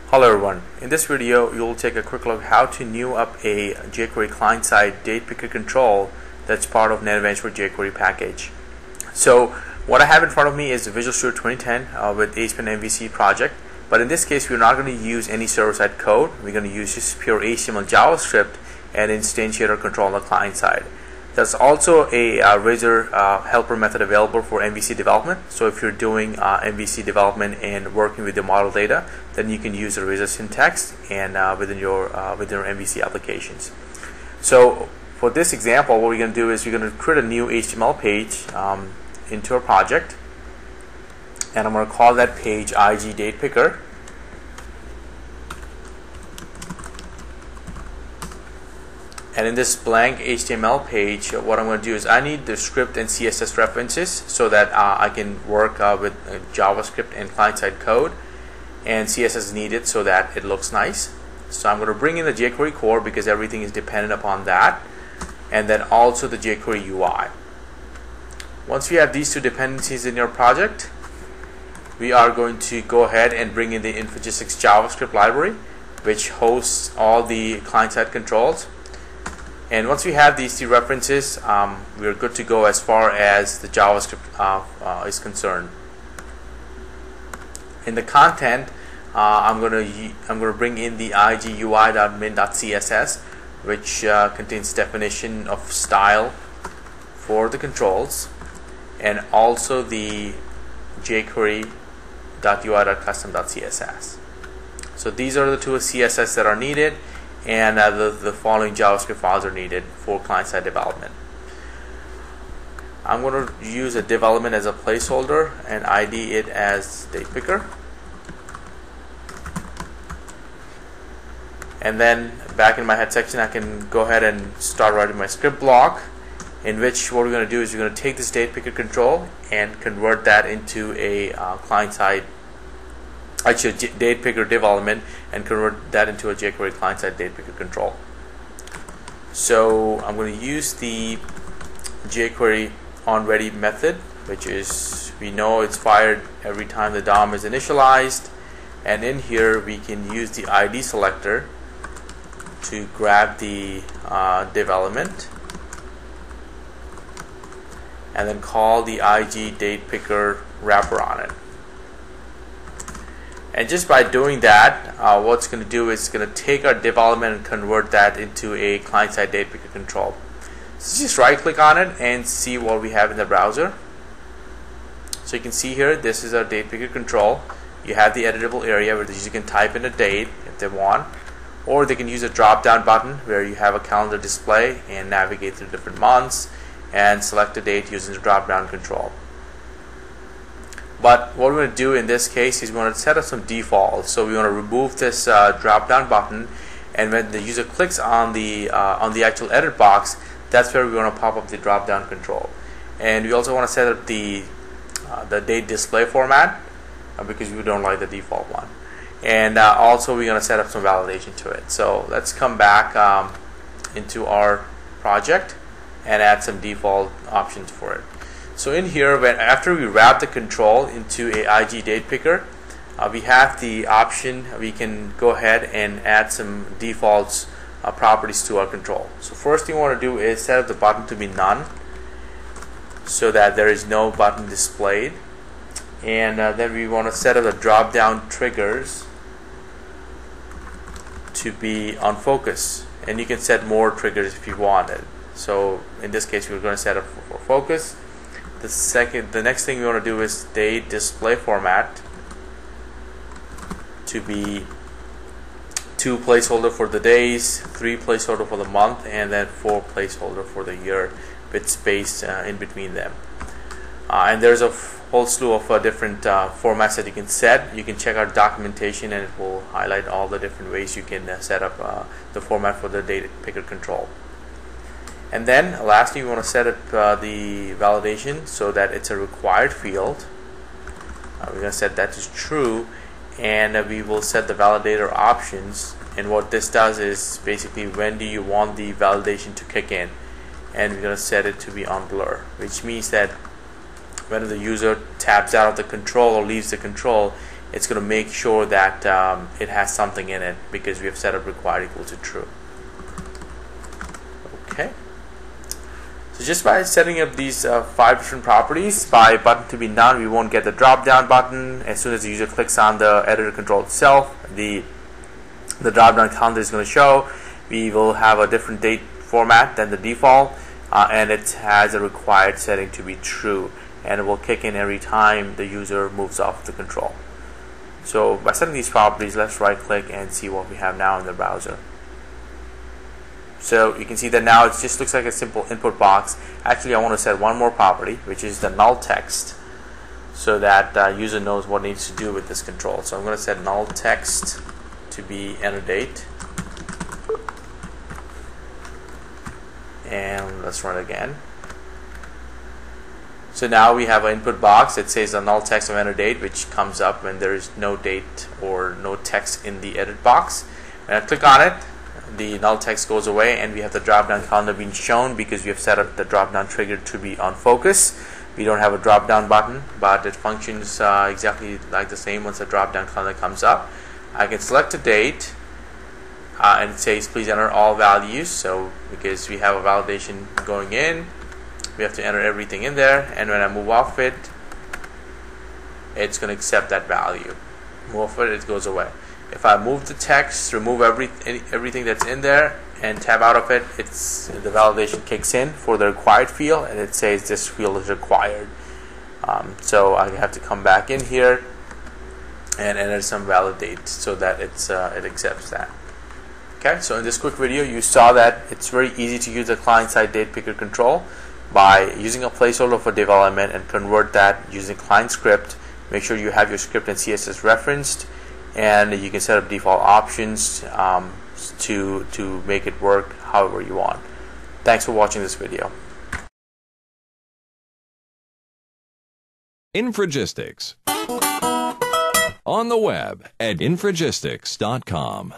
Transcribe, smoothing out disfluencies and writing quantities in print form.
Hello everyone, in this video you'll take a quick look how to new up a jQuery client-side date picker control that's part of NetAdvantage for jQuery package. So what I have in front of me is the Visual Studio 2010 with ASP.NET MVC project, but in this case we're not going to use any server-side code. We're going to use just pure HTML JavaScript and instantiator control on the client side. There's also a Razor helper method available for MVC development. So if you're doing MVC development and working with the model data, then you can use the Razor syntax and within your MVC applications. So for this example, what we're going to do is we're going to create a new HTML page into our project, and I'm going to call that page igDatePicker. And in this blank HTML page, what I'm going to do is I need the script and CSS references so that I can work with JavaScript and client-side code, and CSS is needed so that it looks nice. So I'm going to bring in the jQuery core because everything is dependent upon that, and then also the jQuery UI. Once we have these two dependencies in your project, we are going to go ahead and bring in the Infogesics JavaScript library, which hosts all the client-side controls. And once we have these two references, we're good to go as far as the JavaScript is concerned. In the content, I'm going to bring in the igui.min.css, which contains definition of style for the controls, and also the jQuery.ui.custom.css. So these are the two CSS that are needed, and the following JavaScript files are needed for client-side development. I'm going to use a div element as a placeholder and ID it as DatePicker. And then back in my head section, I can go ahead and start writing my script block, in which what we're going to do is we're going to take this DatePicker control and convert that into a client-side, actually DatePicker div element, and convert that into a jQuery client-side DatePicker control. So I'm going to use the jQuery onReady method, which is, we know it's fired every time the DOM is initialized, and in here we can use the ID selector to grab the div element and then call the igDatePicker wrapper on it. And just by doing that, what's going to do is it's going to take our div element and convert that into a client-side DatePicker control. So just right-click on it and see what we have in the browser. So you can see here, this is our DatePicker control. You have the editable area where the user can type in a date if they want, or they can use a drop-down button where you have a calendar display and navigate through different months and select a date using the drop-down control. But what we're going to do in this case is we're going to set up some defaults. So we want to remove this drop-down button, and when the user clicks on the actual edit box, that's where we want to pop up the drop-down control. And we also want to set up the date display format because we don't like the default one. And also we're going to set up some validation to it. So let's come back into our project and add some default options for it. So in here, after we wrap the control into a igDatePicker, we have the option, we can go ahead and add some defaults properties to our control. So first thing we want to do is set up the button to be none, so that there is no button displayed. And then we want to set up the drop down triggers to be on focus, and you can set more triggers if you wanted. So in this case we're going to set up for focus. The next thing we want to do is date display format to be 2 placeholder for the days, 3 placeholder for the month, and then 4 placeholder for the year with space in between them. And there's a whole slew of different formats that you can set. You can check our documentation and it will highlight all the different ways you can set up the format for the DatePicker control. And then lastly, we want to set up the validation so that it's a required field. We're going to set that to true, and we will set the validator options. And what this does is basically when do you want the validation to kick in, and we're going to set it to be on blur, which means that when the user taps out of the control or leaves the control, it's going to make sure that it has something in it because we have set up required equal to true. Okay. So just by setting up these 5 different properties, by button to be none, we won't get the drop down button. As soon as the user clicks on the editor control itself, the drop down counter is going to show. We will have a different date format than the default, and it has a required setting to be true, and it will kick in every time the user moves off the control. So by setting these properties, let's right click and see what we have now in the browser. So you can see that now it just looks like a simple input box. Actually, I want to set one more property, which is the null text, so that user knows what needs to do with this control. So I'm going to set null text to be enter date, and let's run it again. So now we have an input box that says the null text of enter date, which comes up when there is no date or no text in the edit box. When I click on it, the null text goes away, and we have the drop down counter being shown because we have set up the drop down trigger to be on focus. We don't have a drop down button, but it functions exactly like the same once the drop down counter comes up. I can select a date, and it says please enter all values. So because we have a validation going in, we have to enter everything in there, and when I move off it, it's going to accept that value. Move off it, it goes away. If I move the text, remove everything that's in there, and tab out of it, the validation kicks in for the required field, and it says this field is required. So I have to come back in here and enter some validate so that it accepts that. Okay, so in this quick video, you saw that it's very easy to use the client-side date picker control by using a placeholder for development and convert that using client script. Make sure you have your script and CSS referenced, and you can set up default options to make it work however you want. Thanks for watching this video. Infragistics. On the web at infragistics.com.